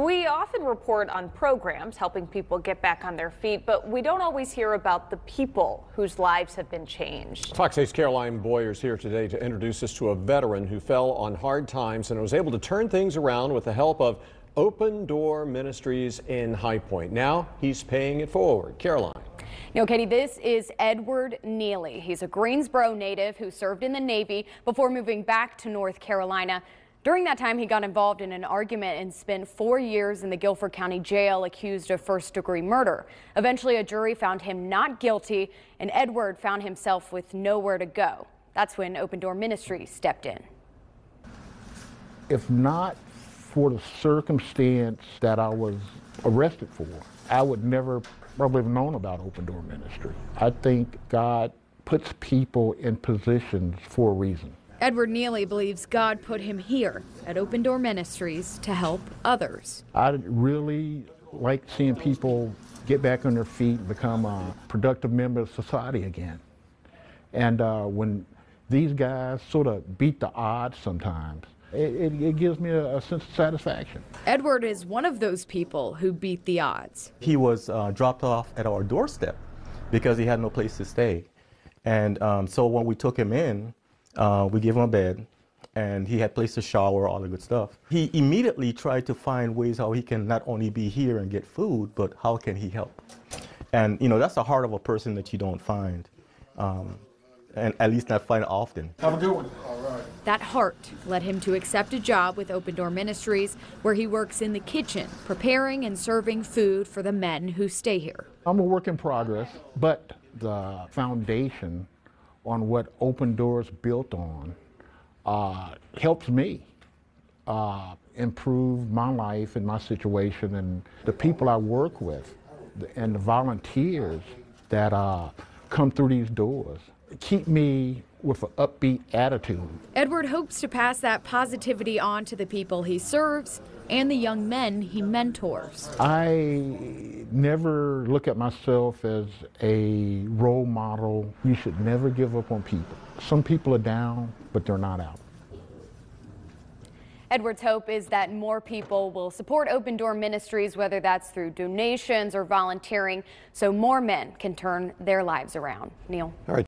We often report on programs helping people get back on their feet, but we don't always hear about the people whose lives have been changed. Fox 8's Caroline Boyer is here today to introduce us to a veteran who fell on hard times and was able to turn things around with the help of Open Door Ministries in High Point. Now he's paying it forward. Caroline. You know, Katie, this is Edward Neely. He's a Greensboro native who served in the Navy before moving back to North Carolina. During that time, he got involved in an argument and spent 4 years in the Guilford County Jail accused of first-degree murder. Eventually, a jury found him not guilty, and Edward found himself with nowhere to go. That's when Open Door Ministries stepped in. If not for the circumstance that I was arrested for, I would never probably have known about Open Door Ministry. I think God puts people in positions for a reason. Edward Neely believes God put him here at Open Door Ministries to help others. I really like seeing people get back on their feet and become a productive member of society again. And when these guys sort of beat the odds sometimes, it gives me a sense of satisfaction. Edward is one of those people who beat the odds. He was dropped off at our doorstep because he had no place to stay. And so when we took him in, we gave him a bed, and he had place to shower, all the good stuff. He immediately tried to find ways how he can not only be here and get food, but how can he help? And you know, that's the heart of a person that you don't find, and at least not find often. Have a good one. All right. That heart led him to accept a job with Open Door Ministries, where he works in the kitchen, preparing and serving food for the men who stay here. I'm a work in progress, but the foundation on what Open Doors built on helps me improve my life and my situation, and the people I work with and the volunteers that come through these doors keep me with an upbeat attitude. Edward hopes to pass that positivity on to the people he serves and the young men he mentors. I never look at myself as a role model. You should never give up on people. Some people are down, but they're not out. Edward's hope is that more people will support Open Door Ministries, whether that's through donations or volunteering, so more men can turn their lives around. Neil. All right.